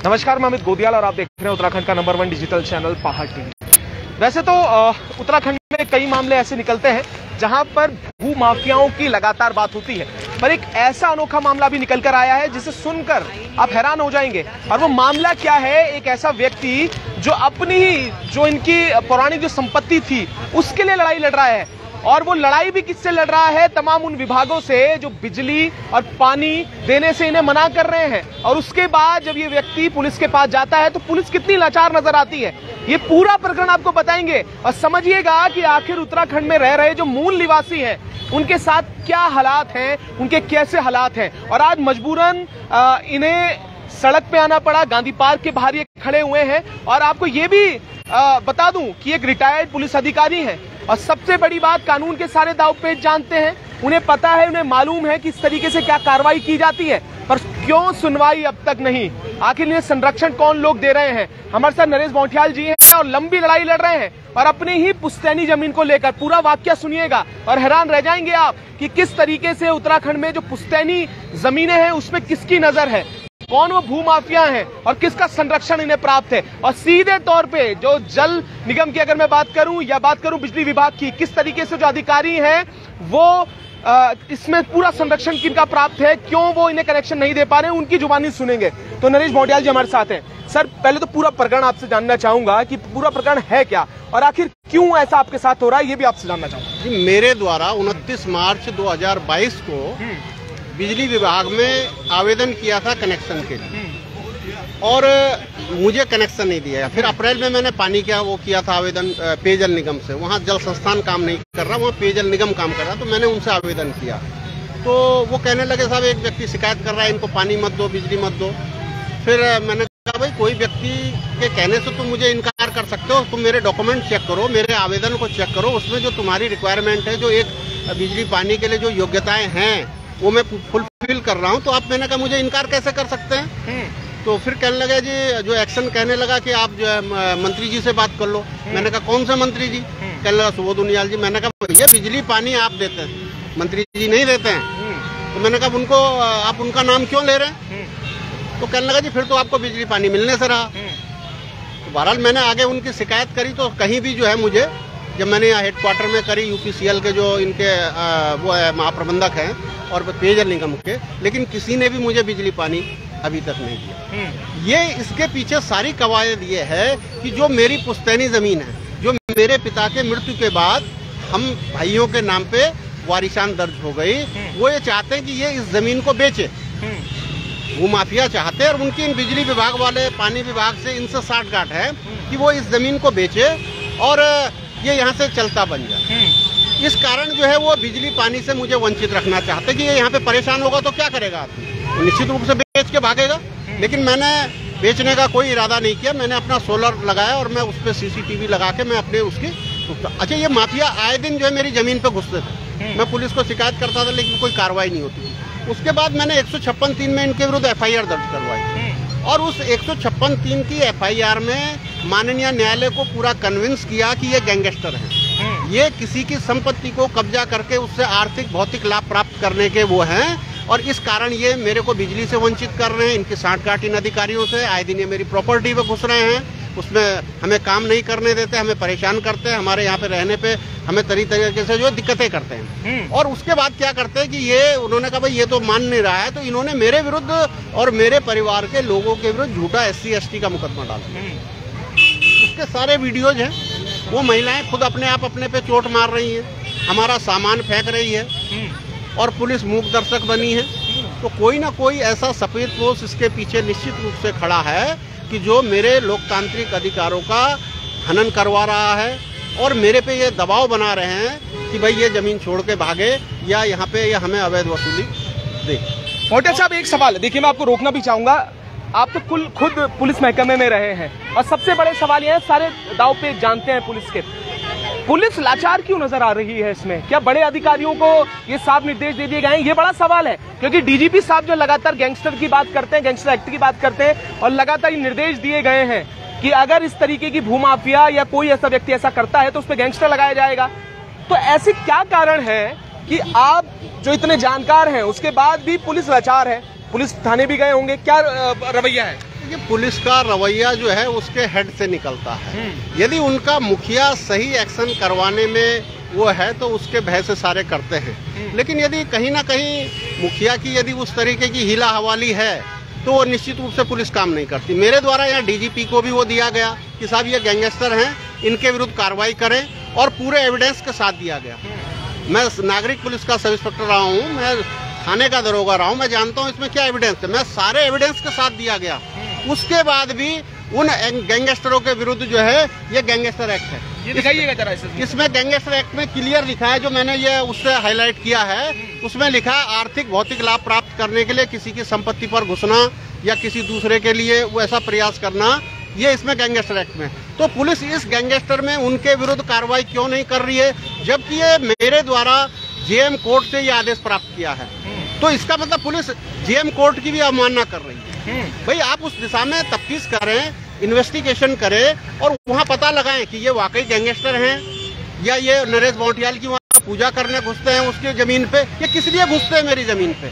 नमस्कार, मैं अमित गोदियाल और आप देख रहे हैं उत्तराखंड का नंबर 1 डिजिटल चैनल पहाड़ टीवी। वैसे तो उत्तराखंड में कई मामले ऐसे निकलते हैं जहां पर भू माफियाओं की लगातार बात होती है, पर एक ऐसा अनोखा मामला भी निकल कर आया है जिसे सुनकर आप हैरान हो जाएंगे। और वो मामला क्या है? एक ऐसा व्यक्ति जो अपनी ही जो इनकी पौराणिक जो संपत्ति थी उसके लिए लड़ाई लड़ रहा है, और वो लड़ाई भी किससे लड़ रहा है? तमाम उन विभागों से जो बिजली और पानी देने से इन्हें मना कर रहे हैं। और उसके बाद जब ये व्यक्ति पुलिस के पास जाता है तो पुलिस कितनी लाचार नजर आती है, ये पूरा प्रकरण आपको बताएंगे। और समझिएगा कि आखिर उत्तराखंड में रह रहे जो मूल निवासी हैं उनके साथ क्या हालात हैं, उनके कैसे हालात हैं। और आज मजबूरन इन्हें सड़क पे आना पड़ा, गांधी पार्क के बाहर ये खड़े हुए हैं। और आपको ये भी बता दूं कि एक रिटायर्ड पुलिस अधिकारी हैं, और सबसे बड़ी बात, कानून के सारे दांव-पेच जानते हैं, उन्हें पता है, उन्हें मालूम है कि इस तरीके से क्या कार्रवाई की जाती है। पर क्यों सुनवाई अब तक नहीं? आखिर इन्हें संरक्षण कौन लोग दे रहे हैं? हमारे साथ नरेश बौंठियाल जी हैं और लंबी लड़ाई लड़ रहे हैं और अपनी ही पुश्तैनी जमीन को लेकर। पूरा वाकया सुनिएगा और हैरान रह जाएंगे आप कि किस तरीके से उत्तराखंड में जो पुश्तैनी जमीनें हैं उसमें किसकी नजर है, कौन वो भू माफिया हैं और किसका संरक्षण इन्हें प्राप्त है। और सीधे तौर पे जो जल निगम की अगर मैं बात करूं या बात करूं बिजली विभाग की, किस तरीके से जो अधिकारी हैं वो इसमें पूरा संरक्षण किनका प्राप्त है, क्यों वो इन्हें कनेक्शन नहीं दे पा रहे हैं, उनकी जुबानी सुनेंगे। तो नरेश बौंठियाल जी हमारे साथ हैं। सर, पहले तो पूरा प्रकरण आपसे जानना चाहूंगा कि पूरा प्रकरण है क्या और आखिर क्यों ऐसा आपके साथ हो रहा है, ये भी आपसे जानना चाहूंगा। जी, मेरे द्वारा 29 मार्च 2022 को बिजली विभाग में आवेदन किया था कनेक्शन के लिए, और मुझे कनेक्शन नहीं दिया। फिर अप्रैल में मैंने पानी का वो किया था आवेदन पेयजल निगम से, वहाँ जल संस्थान काम नहीं कर रहा, वहाँ पेयजल निगम काम कर रहा, तो मैंने उनसे आवेदन किया। तो वो कहने लगे साहब एक व्यक्ति शिकायत कर रहा है, इनको पानी मत दो, बिजली मत दो। फिर मैंने कहा भाई कोई व्यक्ति के कहने से तुम मुझे इनकार कर सकते हो, तुम मेरे डॉक्यूमेंट चेक करो, मेरे आवेदन को चेक करो, उसमें जो तुम्हारी रिक्वायरमेंट है, जो एक बिजली पानी के लिए जो योग्यताएं हैं वो मैं फुलफिल कर रहा हूँ, तो आप मैंने कहा मुझे इनकार कैसे कर सकते हैं। तो फिर कहने लगे जी, जो एक्शन कहने लगा कि आप जो है मंत्री जी से बात कर लो। मैंने कहा कौन से मंत्री जी? कहने लगा सुबोध उनियाल जी। मैंने कहा भैया बिजली पानी आप देते हैं, मंत्री जी नहीं देते हैं। तो मैंने कहा उनको आप उनका नाम क्यों ले रहे हैं? तो कहने लगा जी फिर तो आपको बिजली पानी मिलने से रहा। तो बहरहाल मैंने आगे उनकी शिकायत करी, तो कहीं भी जो है मुझे, जब मैंने यहाँ हेडक्वार्टर में करी यूपीसीएल के जो इनके वो है महाप्रबंधक हैं और पेयजल निगम के, लेकिन किसी ने भी मुझे बिजली पानी अभी तक नहीं दिया। ये इसके पीछे सारी कवायद ये है कि जो मेरी पुश्तैनी जमीन है, जो मेरे पिता के मृत्यु के बाद हम भाइयों के नाम पे वारिशान दर्ज हो गई, वो ये चाहते हैं कि ये इस जमीन को बेचे। वो माफिया चाहते हैं और उनकी इन बिजली विभाग वाले, पानी विभाग से इनसे साठगांठ है कि वो इस जमीन को बेचे और ये यहाँ से चलता बन जाए। इस कारण जो है वो बिजली पानी से मुझे वंचित रखना चाहते कि ये यहाँ पे परेशान होगा तो क्या करेगा आदमी, निश्चित रूप से बेच के भागेगा। लेकिन मैंने बेचने का कोई इरादा नहीं किया, मैंने अपना सोलर लगाया और मैं उस पर सीसीटीवी लगा के मैं अपने उसकी। अच्छा, ये माफिया आए दिन जो है मेरी जमीन पे घुसते थे, मैं पुलिस को शिकायत करता था लेकिन कोई कार्रवाई नहीं होती थी। उसके बाद मैंने 156(3) में इनके विरुद्ध FIR दर्ज करवाई, और उस 156(3) की FIR में माननीय न्यायालय को पूरा कन्विंस किया कि ये गैंगस्टर हैं, ये किसी की संपत्ति को कब्जा करके उससे आर्थिक भौतिक लाभ प्राप्त करने के वो हैं, और इस कारण ये मेरे को बिजली से वंचित कर रहे हैं। इनकी साठगांठ इन अधिकारियों से, आए दिन ये मेरी प्रॉपर्टी पे घुस रहे हैं, उसमें हमें काम नहीं करने देते, हमें परेशान करते हैं, हमारे यहाँ पे रहने पे हमें तरीके से जो दिक्कतें करते हैं। और उसके बाद क्या करते हैं कि ये उन्होंने कहा भाई ये तो मान नहीं रहा है, तो इन्होंने मेरे विरुद्ध और मेरे परिवार के लोगों के विरुद्ध झूठा SC/ST का मुकदमा डाला। उसके सारे वीडियोज हैं, वो महिलाएं खुद अपने आप अपने पे चोट मार रही हैं, हमारा सामान फेंक रही है, और पुलिस मूक दर्शक बनी है। तो कोई ना कोई ऐसा सफेद पोश इसके पीछे निश्चित रूप से खड़ा है कि जो मेरे लोकतांत्रिक अधिकारों का हनन करवा रहा है और मेरे पे ये दबाव बना रहे हैं कि भाई ये जमीन छोड़ के भागे या यहाँ पे ये हमें अवैध वसूली दे। बौंठियाल साहब, एक सवाल, देखिए मैं आपको रोकना भी चाहूंगा, आप तो खुद पुलिस महकमे में रहे हैं और सबसे बड़े सवाल ये है, सारे दाव पे जानते हैं पुलिस के, पुलिस लाचार क्यों नजर आ रही है इसमें? क्या बड़े अधिकारियों को ये साफ निर्देश दे दिए गए हैं? ये बड़ा सवाल है, क्योंकि DGP साहब जो लगातार गैंगस्टर की बात करते हैं, गैंगस्टर एक्ट की बात करते हैं, और लगातार निर्देश दिए गए हैं कि अगर इस तरीके की भूमाफिया या कोई ऐसा व्यक्ति ऐसा करता है तो उस पर गैंगस्टर लगाया जाएगा। तो ऐसी क्या कारण है कि आप जो इतने जानकार हैं उसके बाद भी पुलिस लाचार है? पुलिस थाने भी गए होंगे, क्या रवैया है? ये पुलिस का रवैया जो है उसके हेड से निकलता है। यदि उनका मुखिया सही एक्शन करवाने में वो है तो उसके भय से सारे करते हैं, लेकिन यदि कहीं ना कहीं मुखिया की यदि उस तरीके की हीला हवाली है तो वो निश्चित रूप से पुलिस काम नहीं करती। मेरे द्वारा यहाँ डीजीपी को भी वो दिया गया कि साहब ये गैंगस्टर हैं, इनके विरुद्ध कार्रवाई करें, और पूरे एविडेंस के साथ दिया गया। मैं नागरिक पुलिस का सब इंस्पेक्टर रहा हूँ, मैं थाने का दरोगा रहा हूँ, मैं जानता हूँ इसमें क्या एविडेंस है। मैं सारे एविडेंस के साथ दिया गया। उसके बाद भी उन गैंगस्टरों के विरुद्ध जो है ये गैंगस्टर एक्ट है। ये दिखाइएगा जरा इसमें गैंगस्टर एक्ट में क्लियर लिखा है, जो मैंने ये उससे हाईलाइट किया है, उसमें लिखा है आर्थिक भौतिक लाभ प्राप्त करने के लिए किसी की संपत्ति पर घुसना या किसी दूसरे के लिए वो ऐसा प्रयास करना, ये इसमें गैंगस्टर एक्ट में। तो पुलिस इस गैंगस्टर में उनके विरुद्ध कार्रवाई क्यों नहीं कर रही है, जबकि ये मेरे द्वारा जेएम कोर्ट से ये आदेश प्राप्त किया है। तो इसका मतलब पुलिस जेएम कोर्ट की भी अवमानना कर रही है। भाई आप उस दिशा में तफ्तीश करें, इन्वेस्टिगेशन करें और वहाँ पता लगाएं कि ये वाकई गैंगस्टर हैं या ये नरेश बौटियाल की वहाँ पूजा करने घुसते हैं उसकी जमीन पे, ये किस लिए घुसते हैं मेरी जमीन पे।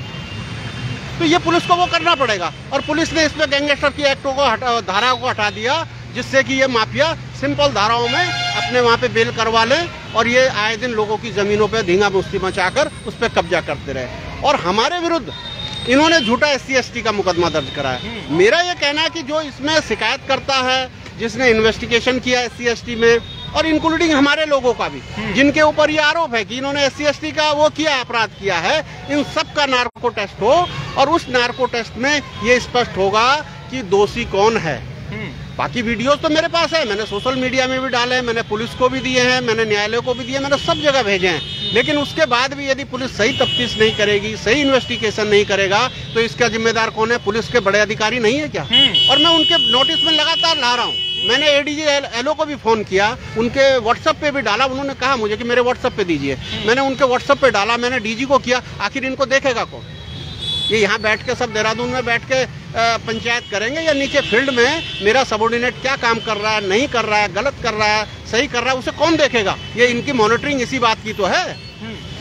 तो ये पुलिस को वो करना पड़ेगा। और पुलिस ने इसमें गैंगस्टर की एक्टों को धारा को हटा दिया, जिससे कि ये माफिया सिंपल धाराओं में अपने वहाँ पे बेल करवा लें और ये आए दिन लोगों की जमीनों पे धींगा मुश्ती मचाकर उस पर कब्जा करते रहे। और हमारे विरुद्ध इन्होंने झूठा SC/ST का मुकदमा दर्ज कराया। मेरा ये कहना है कि जो इसमें शिकायत करता है, जिसने इन्वेस्टिगेशन किया SC/ST में, और इंक्लूडिंग हमारे लोगों का भी, जिनके ऊपर ये आरोप है कि इन्होंने SC/ST का वो किया, अपराध किया है, इन सब का नार्को टेस्ट हो और उस नार्को टेस्ट में ये स्पष्ट होगा कि दोषी कौन है। बाकी वीडियोस तो मेरे पास है, मैंने सोशल मीडिया में भी डाले हैं, मैंने पुलिस को भी दिए हैं, मैंने न्यायालय को भी दिए, मैंने सब जगह भेजे हैं। लेकिन उसके बाद भी यदि पुलिस सही तफ्तीश नहीं करेगी, सही इन्वेस्टिगेशन नहीं करेगा, तो इसका जिम्मेदार कौन है? पुलिस के बड़े अधिकारी नहीं है क्या? और मैं उनके नोटिस में लगातार ला रहा हूँ। मैंने ADG LO को भी फोन किया, उनके व्हाट्सएप पे भी डाला, उन्होंने कहा मुझे कि मेरे व्हाट्सएप पे दीजिए। मैंने उनके व्हाट्सएप पे डाला, मैंने DG को किया। आखिर इनको देखेगा कौन? ये यहाँ बैठ के सब देहरादून में बैठ के पंचायत करेंगे या नीचे फील्ड में मेरा सबऑर्डिनेट क्या काम कर रहा है, नहीं कर रहा है, गलत कर रहा है, सही कर रहा है, उसे कौन देखेगा? ये इनकी मॉनिटरिंग इसी बात की तो है।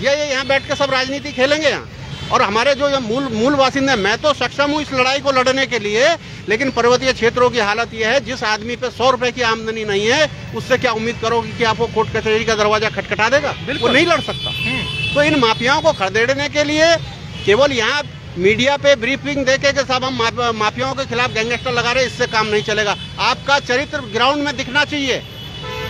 ये यहाँ बैठ के सब राजनीति खेलेंगे यहाँ। और हमारे जो ये मूल बासिंदे, मैं तो सक्षम हूँ इस लड़ाई को लड़ने के लिए, लेकिन पर्वतीय क्षेत्रों की हालत ये है, जिस आदमी पे 100 रुपए की आमदनी नहीं है, उससे क्या उम्मीद करोगे कि आपको कोर्ट कचहरी का दरवाजा खटखटा देगा? वो नहीं लड़ सकता। तो इन माफियाओं को खदेड़ने के लिए केवल यहाँ मीडिया पे ब्रीफिंग देके कि साहब हम माफियाओं के खिलाफ गैंगस्टर लगा रहे, इससे काम नहीं चलेगा। आपका चरित्र ग्राउंड में दिखना चाहिए।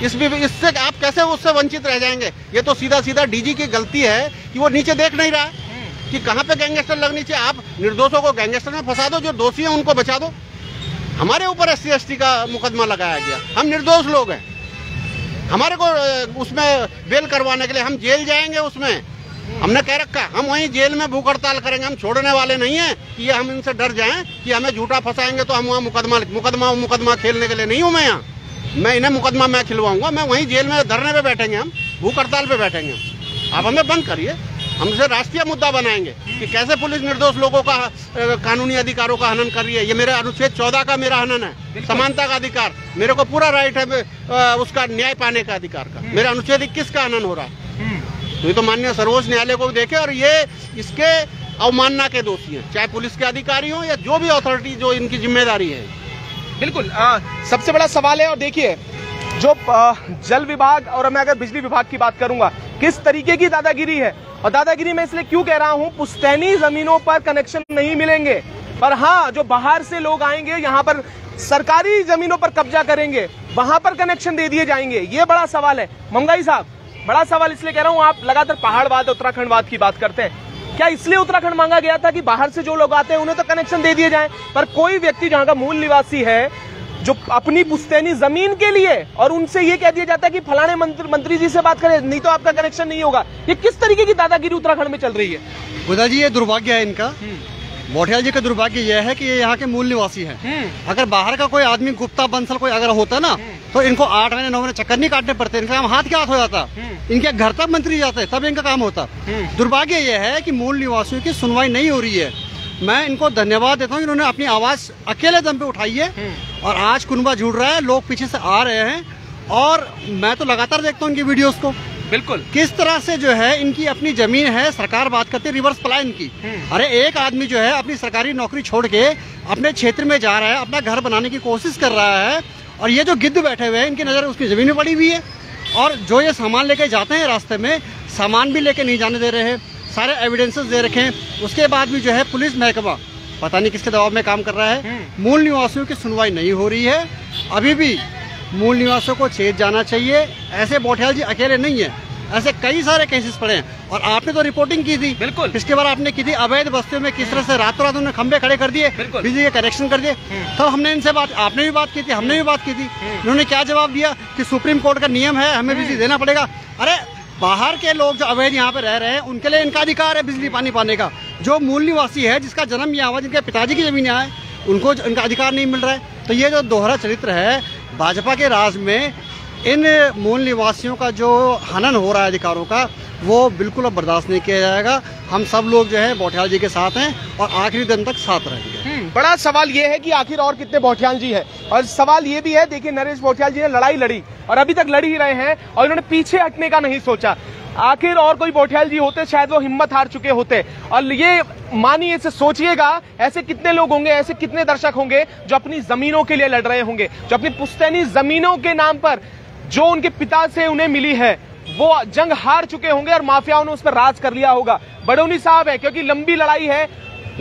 इससे आप कैसे उससे वंचित रह जाएंगे? ये तो सीधा सीधा DG की गलती है कि वो नीचे देख नहीं रहा है कि कहाँ पे गैंगस्टर लगनी चाहिए। आप निर्दोषों को गैंगस्टर में फंसा दो, जो दोषी हैं उनको बचा दो। हमारे ऊपर SC/ST का मुकदमा लगाया गया, हम निर्दोष लोग हैं, हमारे को उसमें बेल करवाने के लिए हम जेल जाएंगे। उसमें हमने कह रखा है हम वहीं जेल में भूख हड़ताल करेंगे, हम छोड़ने वाले नहीं हैं कि ये हम इनसे डर जाएं कि हमें झूठा फंसाएंगे तो हम वहाँ मुकदमा खेलने के लिए नहीं हूँ मैं यहाँ। मैं इन्हें मुकदमा मैं खिलवाऊंगा, मैं वहीं जेल में धरने पे बैठेंगे, हम भूख हड़ताल पे बैठेंगे। आप हमें बंद करिए, हमसे राष्ट्रीय मुद्दा बनाएंगे कि कैसे पुलिस निर्दोष लोगों का कानूनी अधिकारों का हनन कर रही है। ये मेरे अनुच्छेद 14 का मेरा हनन है, समानता का अधिकार, मेरे को पूरा राइट है उसका न्याय पाने का अधिकार का। मेरा अनुच्छेद 21 का हनन हो रहा है। तो ये तो माननीय सर्वोच्च न्यायालय को देखे, और ये इसके अवमानना के दोषी हैं, चाहे पुलिस के अधिकारी हो या जो भी अथॉरिटी जो इनकी जिम्मेदारी है। बिल्कुल सबसे बड़ा सवाल है। और देखिए जो जल विभाग और मैं अगर बिजली विभाग की बात करूंगा, किस तरीके की दादागिरी है। और दादागिरी मैं इसलिए क्यों कह रहा हूं, पुश्तैनी जमीनों पर कनेक्शन नहीं मिलेंगे, पर हाँ जो बाहर से लोग आएंगे यहाँ पर सरकारी जमीनों पर कब्जा करेंगे, वहां पर कनेक्शन दे दिए जाएंगे। ये बड़ा सवाल है मंगाई साहब, बड़ा सवाल इसलिए कह रहा हूं। आप लगातार पहाड़वाद उत्तराखंडवाद की बात करते हैं, क्या इसलिए उत्तराखंड मांगा गया था कि बाहर से जो लोग आते हैं उन्हें तो कनेक्शन दे दिए जाए, पर कोई व्यक्ति जहां का मूल निवासी है जो अपनी पुश्तैनी जमीन के लिए, और उनसे ये कह दिया जाता है कि फलाने मंत्री जी से बात करें नहीं तो आपका कनेक्शन नहीं होगा। ये किस तरीके की दादागिरी उत्तराखंड में चल रही है? बुधा जी ये दुर्भाग्य है इनका। बौटियाल जी का दुर्भाग्य यह है कि ये यहाँ के मूल निवासी हैं। अगर बाहर का कोई आदमी गुप्ता बंसल कोई अगर होता ना तो इनको 8 महीने 9 महीने चक्कर नहीं काटने पड़ते, इनका काम हाथ क्या हाथ हो जाता, इनके घर तक मंत्री जाते तब इनका काम होता। दुर्भाग्य यह है कि मूल निवासियों की सुनवाई नहीं हो रही है। मैं इनको धन्यवाद देता हूँ, इन्होंने अपनी आवाज अकेले दम पे उठाई है और आज कुनबा जुड़ रहा है, लोग पीछे से आ रहे हैं और मैं तो लगातार देखता हूँ इनकी वीडियोस को। बिल्कुल। किस तरह से जो है इनकी अपनी जमीन है, सरकार बात करती है रिवर्स पलायन की। अरे एक आदमी जो है अपनी सरकारी नौकरी छोड़ के अपने क्षेत्र में जा रहा है, अपना घर बनाने की कोशिश कर रहा है, और ये जो गिद्ध बैठे हुए हैं इनकी नजर उसकी जमीन में पड़ी हुई है। और जो ये सामान लेके जाते हैं रास्ते में, सामान भी लेके नहीं जाने दे रहे हैं, सारे एविडेंसेस दे रखे हैं। उसके बाद भी जो है पुलिस महकमा पता नहीं किसके दबाव में काम कर रहा है। मूल निवासियों की सुनवाई नहीं हो रही है। अभी भी मूल निवासियों को चेत जाना चाहिए। ऐसे बोठियाल जी अकेले नहीं है, ऐसे कई सारे केसेस पड़े हैं। और आपने तो रिपोर्टिंग की थी, बिल्कुल, इसके बाद आपने की थी अवैध बस्तियों में किस तरह से रातों रात उन्होंने खंबे खड़े कर दिए, बिजली के कनेक्शन कर दिए। तो हमने इनसे बात, आपने भी बात की थी, हमने भी बात की थी। उन्होंने क्या जवाब दिया कि सुप्रीम कोर्ट का नियम है, हमें बिजली देना पड़ेगा। अरे बाहर के लोग जो अवैध यहाँ पे रह रहे हैं उनके लिए इनका अधिकार है बिजली पानी पाने का। जो मूल निवासी है, जिसका जन्म यहाँ हुआ, जिनके पिताजी की जमीन यहाँ है, उनको इनका अधिकार नहीं मिल रहा है। तो ये जो दोहरा चरित्र है भाजपा के राज में, इन मूल निवासियों का जो हनन हो रहा है अधिकारों का, वो बिल्कुल अब बर्दाश्त नहीं किया जाएगा। हम सब लोग जो है बोठियाल जी के साथ हैं और आखिरी दिन तक साथ रहेंगे। बड़ा सवाल ये है कि आखिर और कितने बोठियाल जी हैं, और सवाल ये भी है, देखिए नरेश बोठियाल जी ने लड़ाई लड़ी और अभी तक लड़ ही रहे हैं, और इन्होंने पीछे हटने का नहीं सोचा। आखिर और कोई बोठियाल जी होते शायद वो हिम्मत हार चुके होते। और ये मानिए, इसे सोचिएगा, ऐसे कितने लोग होंगे, ऐसे कितने दर्शक होंगे जो अपनी जमीनों के लिए लड़ रहे होंगे, जो अपनी पुश्तैनी जमीनों के नाम पर जो उनके पिता से उन्हें मिली है वो जंग हार चुके होंगे और माफियाओं ने उस पर राज कर लिया होगा। बडोनी साहब है, क्योंकि लंबी लड़ाई है,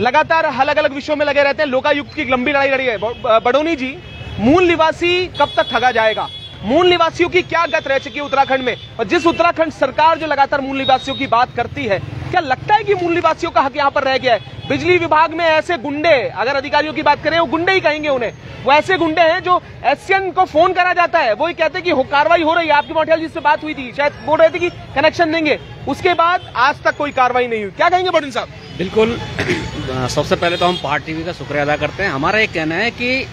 लगातार अलग अलग विषयों में लगे रहते हैं, लोकायुक्त की लंबी लड़ाई लड़ी है। बडोनी जी, मूल निवासी कब तक ठगा जाएगा? मूल निवासियों की क्या गत रह चुकी है उत्तराखंड में? और जिस उत्तराखंड सरकार जो लगातार मूल निवासियों की बात करती है, क्या लगता है कि मूल निवासियों का हक यहाँ पर रह गया है? बिजली विभाग में ऐसे गुंडे, अगर अधिकारियों की बात करें वो गुंडे ही कहेंगे उन्हें, वो ऐसे गुंडे हैं जो एससीएन को फोन करा जाता है, वो ही कहते हैं कि कार्रवाई हो रही है। आपकी बोठियाल जी से बात हुई थी, शायद बोल रहे थे कि कनेक्शन देंगे, उसके बाद आज तक कोई कार्रवाई नहीं हुई। क्या कहेंगे बडोनी साहब? बिल्कुल, सबसे पहले तो हम पहाड़ टीवी का शुक्रिया अदा करते हैं। हमारा ये कहना है कि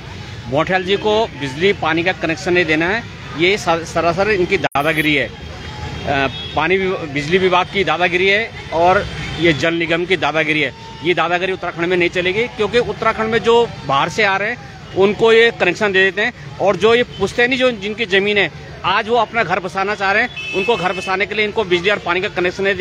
बोठियाल जी को बिजली पानी का कनेक्शन नहीं देना है, ये सरासर इनकी दादागिरी है। बिजली विभाग की दादागिरी है और ये जल निगम की दादागिरी है। ये दादागिरी उत्तराखंड में नहीं चलेगी, क्योंकि उत्तराखंड में जो बाहर से आ रहे हैं उनको ये कनेक्शन दे देते हैं, और जो ये पुश्तैनी जो जिनकी जमीन है, आज वो अपना घर बसाना चाह रहे हैं, उनको घर बसाने के लिए इनको बिजली और पानी का कनेक्शन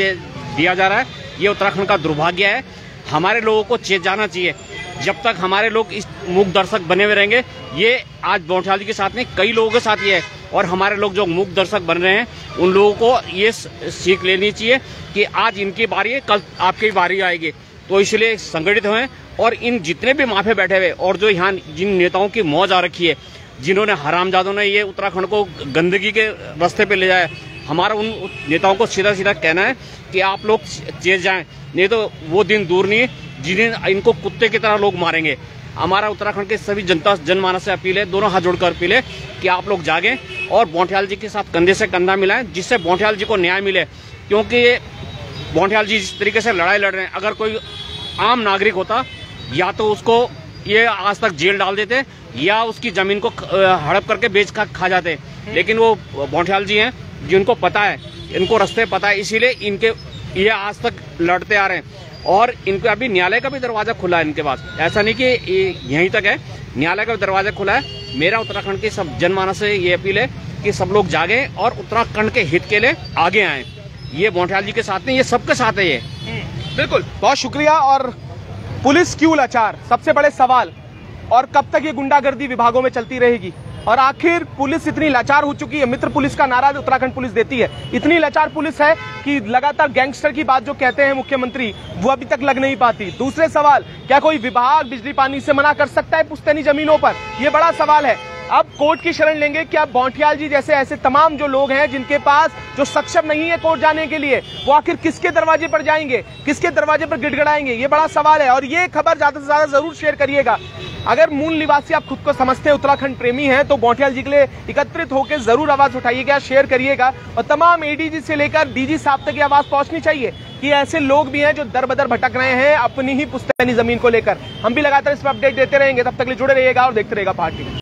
दिया जा रहा है। ये उत्तराखंड का दुर्भाग्य है। हमारे लोगों को चेत जाना चाहिए। जब तक हमारे लोग इस मूक दर्शक बने हुए रहेंगे, ये आज बोठियाल जी के साथ नहीं कई लोगों के साथ ये है, और हमारे लोग जो मूक दर्शक बन रहे हैं उन लोगों को ये सीख लेनी चाहिए कि आज इनकी बारी है, कल आपकी बारी आएगी। तो इसलिए संगठित हुए, और इन जितने भी माफिया बैठे हुए और जो यहाँ जिन नेताओं की मौज आ रखी है, जिन्होंने हरामजादों ने ये उत्तराखंड को गंदगी के रास्ते पे ले जाया, हमारा उन नेताओं को सीधा सीधा कहना है कि आप लोग चेत जाएं, नहीं तो वो दिन दूर नहीं है जिन्हें इनको कुत्ते की तरह लोग मारेंगे। हमारा उत्तराखंड के सभी जनता जनमानस से अपील है, दोनों हाथ जोड़कर अपील है कि आप लोग जागें और बोठियाल जी के साथ कंधे से कंधा मिलाएं, जिससे बोठियाल जी को न्याय मिले। क्योंकि बोठियाल जी जिस तरीके से लड़ाई लड़ रहे हैं, अगर कोई आम नागरिक होता या तो उसको ये आज तक जेल डाल देते या उसकी जमीन को हड़प करके बेच खा जाते, लेकिन वो बोठियाल जी हैं जिनको पता है, इनको रास्ते पता है, इसीलिए इनके ये आज तक लड़ते आ रहे हैं। और इनका अभी न्यायालय का भी दरवाजा खुला है इनके पास, ऐसा नहीं कि यहीं तक है, न्यायालय का भी दरवाजा खुला है। मेरा उत्तराखंड के सब जनमानस से ये अपील है कि सब लोग जागे और उत्तराखंड के हित के लिए आगे आए। ये बोठियाल जी के साथ नहीं, ये सबके साथ है। ये बिल्कुल, बहुत शुक्रिया। और पुलिस क्यों लाचार, सबसे बड़े सवाल, और कब तक ये गुंडागर्दी विभागों में चलती रहेगी? और आखिर पुलिस इतनी लाचार हो चुकी है, मित्र पुलिस का नारा उत्तराखंड पुलिस देती है, इतनी लाचार पुलिस है कि लगातार गैंगस्टर की बात जो कहते हैं मुख्यमंत्री, वो अभी तक लग नहीं पाती। दूसरे सवाल, क्या कोई विभाग बिजली पानी से मना कर सकता है पुश्तैनी जमीनों पर? ये बड़ा सवाल है। अब कोर्ट की शरण लेंगे क्या बोठियाल जी जैसे ऐसे तमाम जो लोग हैं जिनके पास जो सक्षम नहीं है कोर्ट जाने के लिए, वो आखिर किसके दरवाजे पर जाएंगे, किसके दरवाजे पर गिड़गिड़ाएंगे? ये बड़ा सवाल है। और ये खबर ज्यादा से ज्यादा जरूर शेयर करिएगा। अगर मूल निवासी आप खुद को समझते हैं उत्तराखंड प्रेमी हैं, तो बोठियाल जी के लिए एकत्रित होकर जरूर आवाज उठाइएगा, शेयर करिएगा, और तमाम एडीजी से लेकर डीजी साहब तक ये आवाज पहुंचनी चाहिए कि ऐसे लोग भी हैं जो दर बदर भटक रहे हैं अपनी ही पुश्तैनी जमीन को लेकर। हम भी लगातार इस पर अपडेट देते रहेंगे, तब तक जुड़े रहिएगा और देखते रहेगा पहाड़ टीवी।